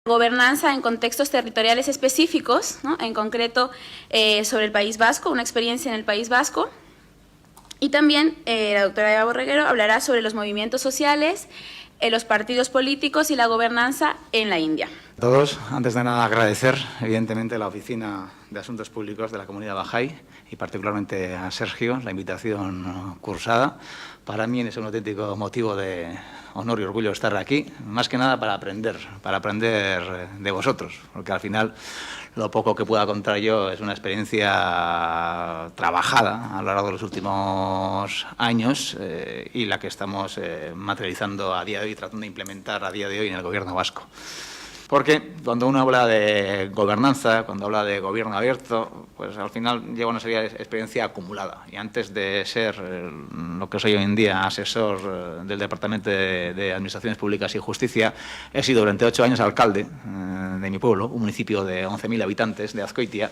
Gobernanza en contextos territoriales específicos, ¿no? En concreto sobre el País Vasco, una experiencia en el País Vasco. Y también la doctora Eva Borreguero hablará sobre los movimientos sociales, los partidos políticos y la gobernanza en la India. A todos, antes de nada agradecer evidentemente a la Oficina de Asuntos Públicos de la Comunidad Bahá'í y particularmente a Sergio la invitación cursada. Para mí es un auténtico motivo de honor y orgullo estar aquí, más que nada para aprender de vosotros, porque al final lo poco que pueda contar yo es una experiencia trabajada a lo largo de los últimos años y la que estamos materializando a día de hoy, tratando de implementar a día de hoy en el Gobierno vasco. Porque cuando uno habla de gobernanza, cuando habla de gobierno abierto, pues al final lleva una serie de experiencia acumulada. Y antes de ser lo que soy hoy en día, asesor del Departamento de Administraciones Públicas y Justicia, he sido durante 8 años alcalde de mi pueblo, un municipio de 11.000 habitantes, de Azkoitia,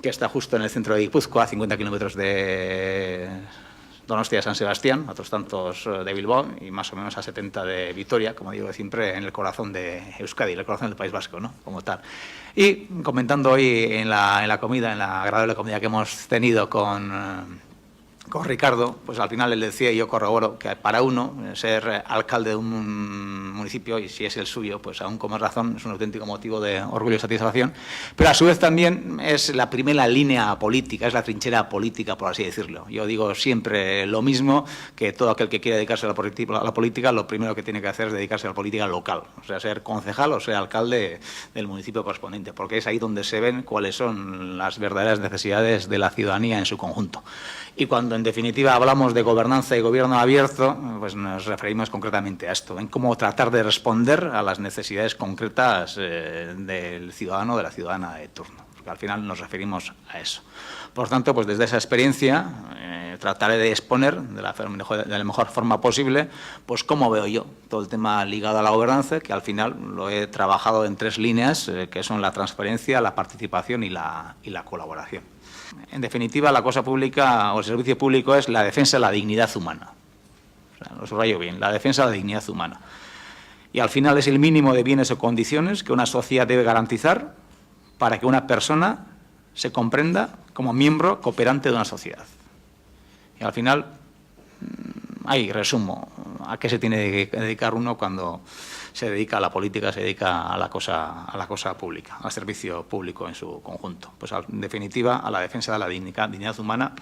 que está justo en el centro de Guipúzcoa, a 50 kilómetros de Donostia, San Sebastián, a otros tantos de Bilbao y más o menos a 70 de Vitoria, como digo siempre, en el corazón de Euskadi, en el corazón del País Vasco, ¿no? Como tal. Y comentando hoy en la comida, en la agradable comida que hemos tenido con Ricardo, pues al final él decía, y yo corroboro, que para uno ser alcalde de un municipio, y si es el suyo, pues aún con más razón, es un auténtico motivo de orgullo y satisfacción, pero a su vez también es la primera línea política, es la trinchera política, por así decirlo. Yo digo siempre lo mismo, que todo aquel que quiera dedicarse a la política, lo primero que tiene que hacer es dedicarse a la política local, o sea, ser concejal o ser alcalde del municipio correspondiente, porque es ahí donde se ven cuáles son las verdaderas necesidades de la ciudadanía en su conjunto. Y cuando en definitiva hablamos de gobernanza y gobierno abierto, pues nos referimos concretamente a esto, en cómo tratar de responder a las necesidades concretas del ciudadano o de la ciudadana de turno, porque al final nos referimos a eso. Por tanto, pues desde esa experiencia trataré de exponer de la mejor forma posible pues cómo veo yo todo el tema ligado a la gobernanza, que al final lo he trabajado en 3 líneas, que son la transparencia, la participación y la colaboración. En definitiva, la cosa pública o el servicio público es la defensa de la dignidad humana. O sea, lo subrayo bien, la defensa de la dignidad humana. Y al final es el mínimo de bienes o condiciones que una sociedad debe garantizar para que una persona se comprenda como miembro cooperante de una sociedad. Y al final, ahí resumo a qué se tiene que dedicar uno cuando se dedica a la política, se dedica a la cosa pública, al servicio público en su conjunto. Pues en definitiva a la defensa de la dignidad humana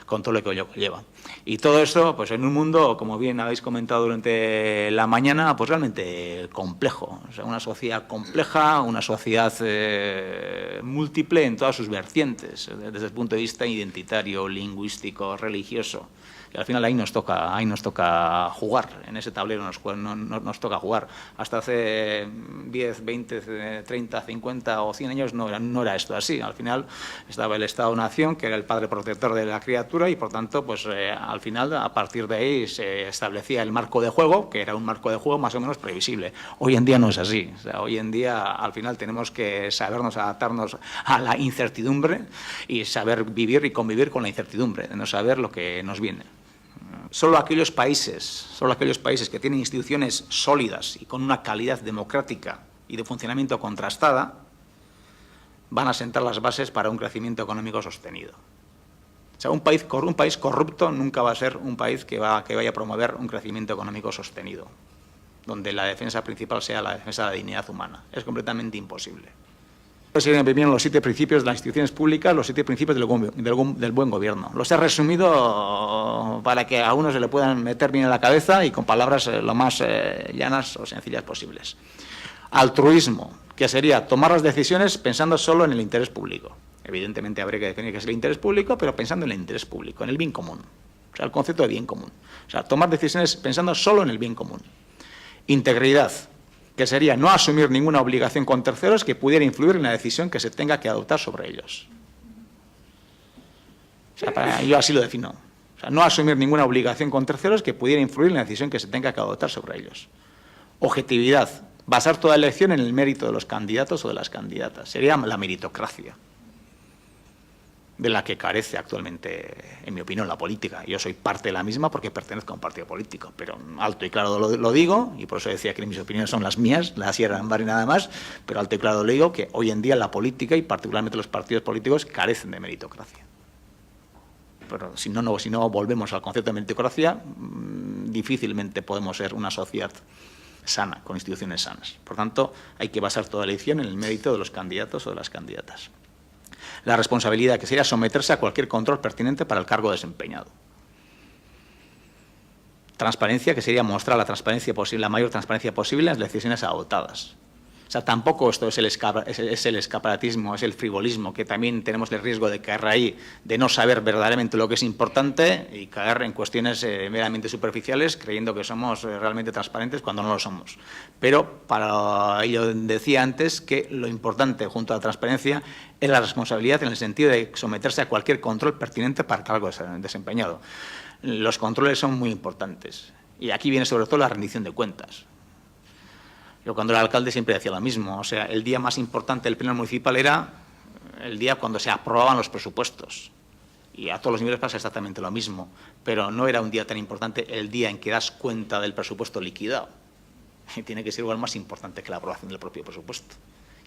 con todo lo que ello lleva. Y todo eso pues en un mundo, como bien habéis comentado durante la mañana, pues realmente complejo. O sea, una sociedad compleja, una sociedad múltiple en todas sus vertientes, desde el punto de vista identitario, lingüístico, religioso. Y al final ahí nos toca jugar, en ese tablero nos toca jugar. Hasta hace 10, 20, 30, 50 o 100 años no era esto así. Al final estaba el Estado-Nación, que era el padre protector de la criatura y por tanto, pues al final, a partir de ahí se establecía el marco de juego, que era un marco de juego más o menos previsible. Hoy en día no es así. O sea, hoy en día al final tenemos que sabernos adaptarnos a la incertidumbre y saber vivir y convivir con la incertidumbre, de no saber lo que nos viene. Solo aquellos países que tienen instituciones sólidas y con una calidad democrática y de funcionamiento contrastada van a sentar las bases para un crecimiento económico sostenido. O sea, un país corrupto nunca va a ser un país que vaya a promover un crecimiento económico sostenido, donde la defensa principal sea la defensa de la dignidad humana. Es completamente imposible. Serían primero los 7 principios de las instituciones públicas, los 7 principios del buen gobierno. Los he resumido para que a uno se le puedan meter bien en la cabeza y con palabras lo más llanas o sencillas posibles. Altruismo, que sería tomar las decisiones pensando solo en el interés público. Evidentemente habría que definir qué es el interés público, pero pensando en el interés público, en el bien común. O sea, el concepto de bien común. O sea, tomar decisiones pensando solo en el bien común. Integridad, que sería no asumir ninguna obligación con terceros que pudiera influir en la decisión que se tenga que adoptar sobre ellos. O sea, yo así lo defino. O sea, no asumir ninguna obligación con terceros que pudiera influir en la decisión que se tenga que adoptar sobre ellos. Objetividad, basar toda elección en el mérito de los candidatos o de las candidatas. Sería la meritocracia. de la que carece actualmente, en mi opinión, la política. Yo soy parte de la misma porque pertenezco a un partido político, pero alto y claro lo digo, y por eso decía que mis opiniones son las mías, las Sierra Bar y nada más, pero alto y claro lo digo, que hoy en día la política, y particularmente los partidos políticos, carecen de meritocracia. Pero si no volvemos al concepto de meritocracia, difícilmente podemos ser una sociedad sana, con instituciones sanas. Por tanto, hay que basar toda la elección en el mérito de los candidatos o de las candidatas. La responsabilidad, que sería someterse a cualquier control pertinente para el cargo desempeñado. Transparencia, que sería mostrar la transparencia posible, la mayor transparencia posible en las decisiones adoptadas. O sea, tampoco esto es el escaparatismo, es el frivolismo, que también tenemos el riesgo de caer ahí, de no saber verdaderamente lo que es importante y caer en cuestiones meramente superficiales, creyendo que somos realmente transparentes cuando no lo somos. Pero para ello decía antes que lo importante, junto a la transparencia, es la responsabilidad en el sentido de someterse a cualquier control pertinente para el cargo desempeñado. Los controles son muy importantes y aquí viene sobre todo la rendición de cuentas. Yo cuando era alcalde siempre decía lo mismo, o sea, el día más importante del pleno municipal era el día cuando se aprobaban los presupuestos. Y a todos los niveles pasa exactamente lo mismo, pero no era un día tan importante el día en que das cuenta del presupuesto liquidado. Y tiene que ser igual más importante que la aprobación del propio presupuesto.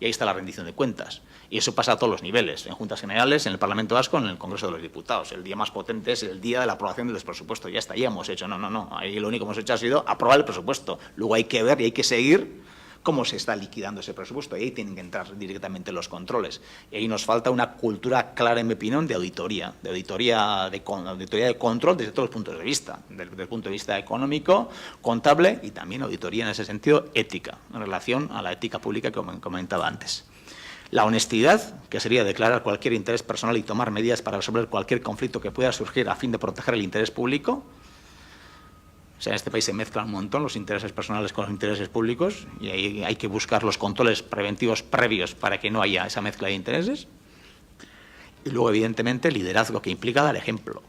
Y ahí está la rendición de cuentas. Y eso pasa a todos los niveles, en Juntas Generales, en el Parlamento Vasco, en el Congreso de los Diputados. El día más potente es el día de la aprobación de los presupuestos. Ya está, ya hemos hecho. No. Ahí lo único que hemos hecho ha sido aprobar el presupuesto. Luego hay que ver y hay que seguir cómo se está liquidando ese presupuesto. Y ahí tienen que entrar directamente los controles. Y ahí nos falta una cultura clara, en mi opinión, de auditoría de control desde todos los puntos de vista. Desde el punto de vista económico, contable y también auditoría en ese sentido ética, en relación a la ética pública que comentaba antes. La honestidad, que sería declarar cualquier interés personal y tomar medidas para resolver cualquier conflicto que pueda surgir a fin de proteger el interés público. O sea, en este país se mezclan un montón los intereses personales con los intereses públicos y ahí hay que buscar los controles preventivos previos para que no haya esa mezcla de intereses. Y luego, evidentemente, liderazgo, que implica dar ejemplo,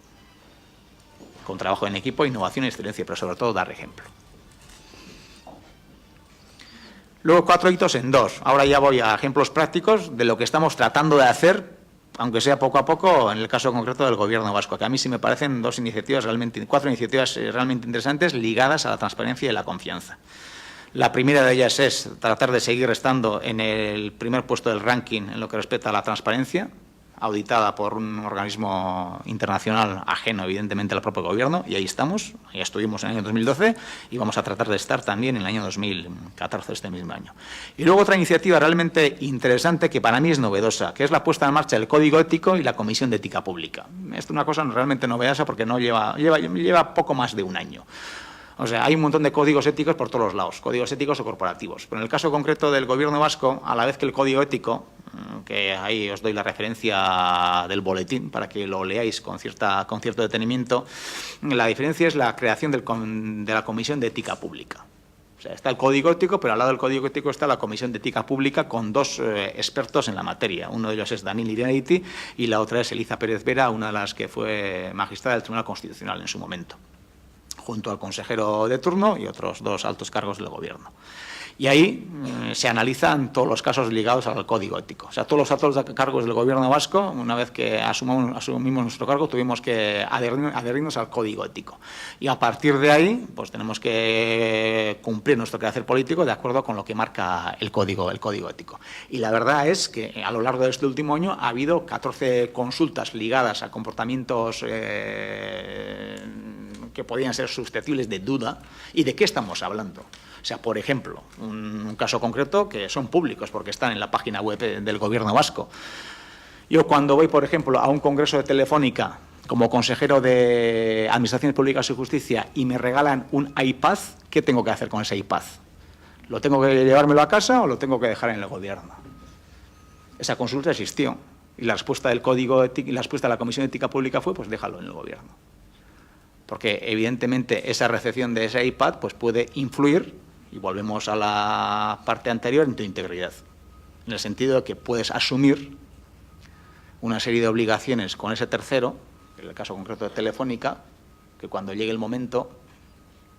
con trabajo en equipo, innovación y excelencia, pero sobre todo dar ejemplo. Luego 4 hitos en 2. Ahora ya voy a ejemplos prácticos de lo que estamos tratando de hacer, aunque sea poco a poco, en el caso concreto del Gobierno vasco, que a mí sí me parecen 4 iniciativas realmente interesantes ligadas a la transparencia y la confianza. La primera de ellas es tratar de seguir estando en el primer puesto del ranking en lo que respecta a la transparencia, auditada por un organismo internacional ajeno, evidentemente, al propio Gobierno, y ahí estamos, ya estuvimos en el año 2012 y vamos a tratar de estar también en el año 2014, este mismo año. Y luego otra iniciativa realmente interesante que para mí es novedosa, que es la puesta en marcha del Código Ético y la Comisión de Ética Pública. Esto es una cosa realmente novedosa porque no lleva poco más de un año. O sea, hay un montón de códigos éticos por todos los lados, códigos éticos o corporativos. Pero en el caso concreto del Gobierno vasco, a la vez que el Código Ético, que ahí os doy la referencia del boletín para que lo leáis con cierto detenimiento, la diferencia es la creación de la Comisión de Ética Pública. O sea, está el Código Ético, pero al lado del Código Ético está la Comisión de Ética Pública con 2 expertos en la materia. Uno de ellos es Daniel Iriarity y la otra es Eliza Pérez Vera, una de las que fue magistrada del Tribunal Constitucional en su momento, junto al consejero de turno y otros 2 altos cargos del Gobierno. Y ahí se analizan todos los casos ligados al Código Ético. O sea, todos los altos cargos del Gobierno vasco, una vez que asumimos nuestro cargo, tuvimos que adherirnos al Código Ético. Y a partir de ahí, pues tenemos que cumplir nuestro quehacer político de acuerdo con lo que marca el Código Ético. Y la verdad es que a lo largo de este último año ha habido 14 consultas ligadas a comportamientos que podían ser susceptibles de duda. ¿Y de qué estamos hablando? O sea, por ejemplo, un caso concreto que son públicos porque están en la página web del Gobierno vasco. Yo cuando voy, por ejemplo, a un congreso de Telefónica como consejero de Administraciones Públicas y Justicia y me regalan un iPad, ¿qué tengo que hacer con ese iPad? ¿Lo tengo que llevármelo a casa o lo tengo que dejar en el Gobierno? Esa consulta existió y la respuesta del Código Ético y la respuesta de la Comisión de Ética Pública fue, pues déjalo en el Gobierno. Porque evidentemente esa recepción de ese iPad pues puede influir, y volvemos a la parte anterior, en tu integridad, en el sentido de que puedes asumir una serie de obligaciones con ese tercero, en el caso concreto de Telefónica, que cuando llegue el momento,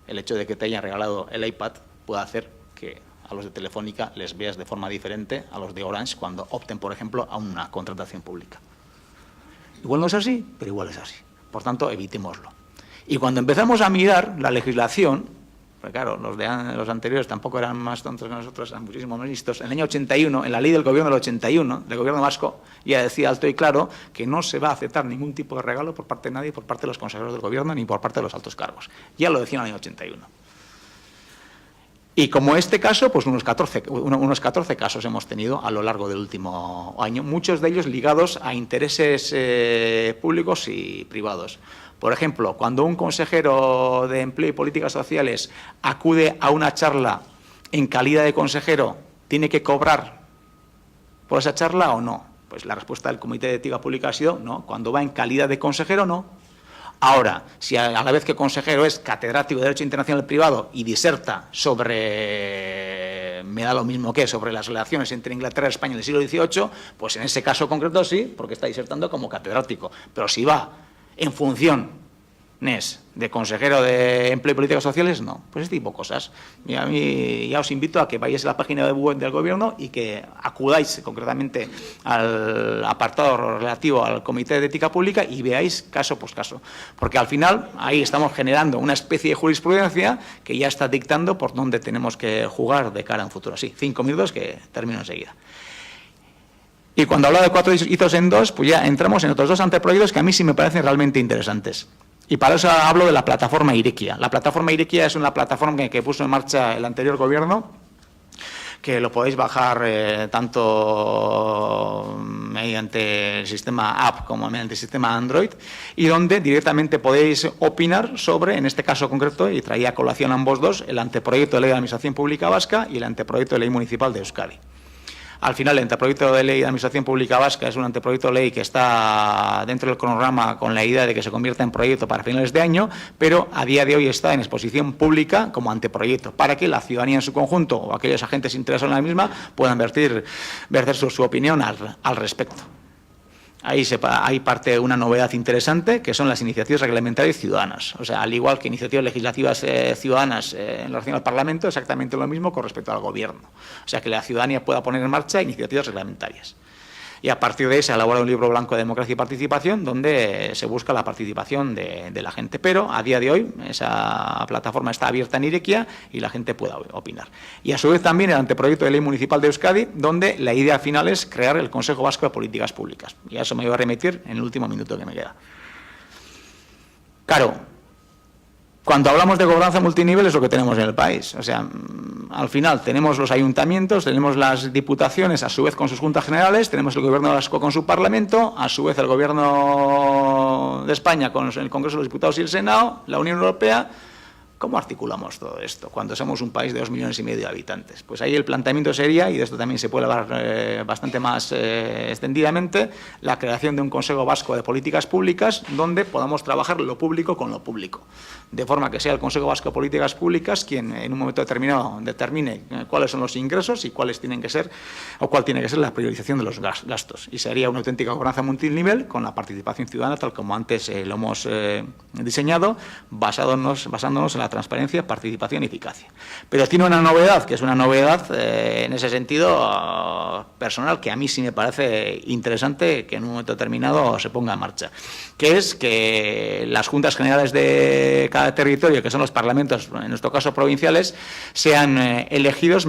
el hecho de que te hayan regalado el iPad puede hacer que a los de Telefónica les veas de forma diferente a los de Orange cuando opten, por ejemplo, a una contratación pública. Igual no es así, pero igual es así. Por tanto, evitémoslo. Y cuando empezamos a mirar la legislación, porque claro, los anteriores tampoco eran más tontos que nosotros, eran muchísimo más listos. En el año 81, en la ley del gobierno del 81, del gobierno vasco, ya decía alto y claro que no se va a aceptar ningún tipo de regalo por parte de nadie, por parte de los consejeros del gobierno, ni por parte de los altos cargos. Ya lo decía en el año 81. Y como este caso, pues unos 14 casos hemos tenido a lo largo del último año, muchos de ellos ligados a intereses públicos y privados. Por ejemplo, cuando un consejero de Empleo y Políticas Sociales acude a una charla en calidad de consejero, ¿tiene que cobrar por esa charla o no? Pues la respuesta del Comité de Ética Pública ha sido no. Cuando va en calidad de consejero, no. Ahora, si a la vez que consejero es catedrático de Derecho Internacional Privado y diserta sobre, me da lo mismo que, sobre las relaciones entre Inglaterra y España en el siglo XVIII, pues en ese caso concreto sí, porque está disertando como catedrático. Pero si va en funciones de consejero de Empleo y Políticas Sociales, no. Pues este tipo de cosas. Y a mí ya os invito a que vayáis a la página web del Gobierno y que acudáis concretamente al apartado relativo al Comité de Ética Pública y veáis caso por caso. Porque al final ahí estamos generando una especie de jurisprudencia que ya está dictando por dónde tenemos que jugar de cara a un futuro. Sí, 5 minutos que termino enseguida. Y cuando hablo de 4 hitos en 2, pues ya entramos en otros 2 anteproyectos que a mí sí me parecen realmente interesantes. Y para eso hablo de la plataforma Irekia. La plataforma Irekia es una plataforma que puso en marcha el anterior gobierno, que lo podéis bajar tanto mediante el sistema app como mediante el sistema Android, y donde directamente podéis opinar sobre, en este caso concreto, y traía a colación ambos dos, el anteproyecto de ley de Administración Pública Vasca y el anteproyecto de ley municipal de Euskadi. Al final, el anteproyecto de ley de Administración Pública Vasca es un anteproyecto de ley que está dentro del cronograma con la idea de que se convierta en proyecto para finales de año, pero a día de hoy está en exposición pública como anteproyecto, para que la ciudadanía en su conjunto o aquellos agentes interesados en la misma puedan verter su opinión al respecto. Ahí parte una novedad interesante, que son las iniciativas reglamentarias ciudadanas. O sea, al igual que iniciativas legislativas ciudadanas en relación al Parlamento, exactamente lo mismo con respecto al Gobierno. O sea, que la ciudadanía pueda poner en marcha iniciativas reglamentarias. Y a partir de ahí se elabora un libro blanco de democracia y participación donde se busca la participación de la gente. Pero a día de hoy esa plataforma está abierta en Irekia y la gente puede opinar. Y a su vez también el anteproyecto de ley municipal de Euskadi, donde la idea final es crear el Consejo Vasco de Políticas Públicas. Y a eso me voy a remitir en el último minuto que me queda. Claro, cuando hablamos de gobernanza multinivel es lo que tenemos en el país. O sea, al final tenemos los ayuntamientos, tenemos las diputaciones a su vez con sus juntas generales, tenemos el gobierno vasco con su parlamento, a su vez el gobierno de España con el Congreso de los Diputados y el Senado, la Unión Europea. ¿Cómo articulamos todo esto cuando somos un país de 2,5 millones de habitantes? Pues ahí el planteamiento sería, y de esto también se puede hablar bastante más extendidamente, la creación de un Consejo Vasco de Políticas Públicas donde podamos trabajar lo público con lo público. De forma que sea el Consejo Vasco de Políticas Públicas quien en un momento determinado determine cuáles son los ingresos y cuáles tienen que ser, o cuál tiene que ser la priorización de los gastos. Y sería una auténtica gobernanza multinivel con la participación ciudadana, tal como antes lo hemos diseñado, basándonos en la transparencia, participación y eficacia. Pero tiene una novedad, que es una novedad en ese sentido personal, que a mí sí me parece interesante que en un momento determinado se ponga en marcha, que es que las juntas generales de cada territorio, que son los parlamentos, en nuestro caso provinciales, sean elegidos,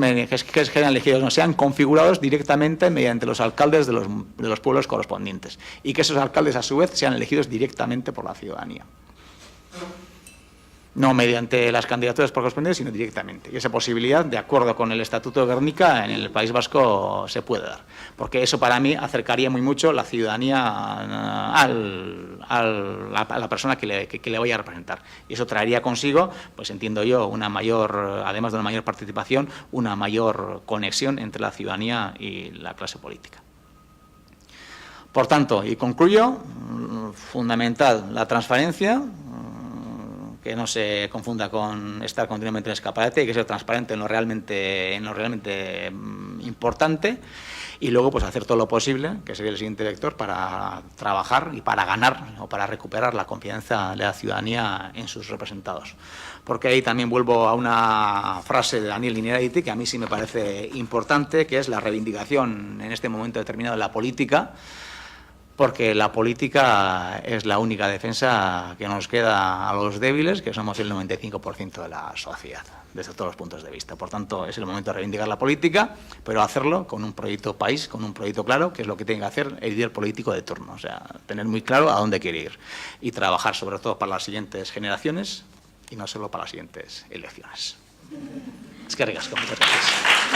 sean configurados directamente mediante los alcaldes de los pueblos correspondientes y que esos alcaldes a su vez sean elegidos directamente por la ciudadanía. No mediante las candidaturas correspondientes, sino directamente. Y esa posibilidad, de acuerdo con el Estatuto de Gernika, en el País Vasco se puede dar. Porque eso para mí acercaría muy mucho la ciudadanía a la persona que le vaya a representar. Y eso traería consigo, pues entiendo yo, además de una mayor participación, una mayor conexión entre la ciudadanía y la clase política. Por tanto, y concluyo, fundamental la transparencia, que no se confunda con estar continuamente en escaparate, hay que ser transparente en lo realmente importante y luego pues hacer todo lo posible, que sería el siguiente vector, para trabajar y para ganar o para recuperar la confianza de la ciudadanía en sus representados. Porque ahí también vuelvo a una frase de Daniel Innerarity que a mí sí me parece importante, que es la reivindicación en este momento determinado de la política, porque la política es la única defensa que nos queda a los débiles, que somos el 95% de la sociedad, desde todos los puntos de vista. Por tanto, es el momento de reivindicar la política, pero hacerlo con un proyecto país, con un proyecto claro, que es lo que tiene que hacer el líder político de turno. O sea, tener muy claro a dónde quiere ir y trabajar sobre todo para las siguientes generaciones y no solo para las siguientes elecciones. Es que ricasco, muchas gracias.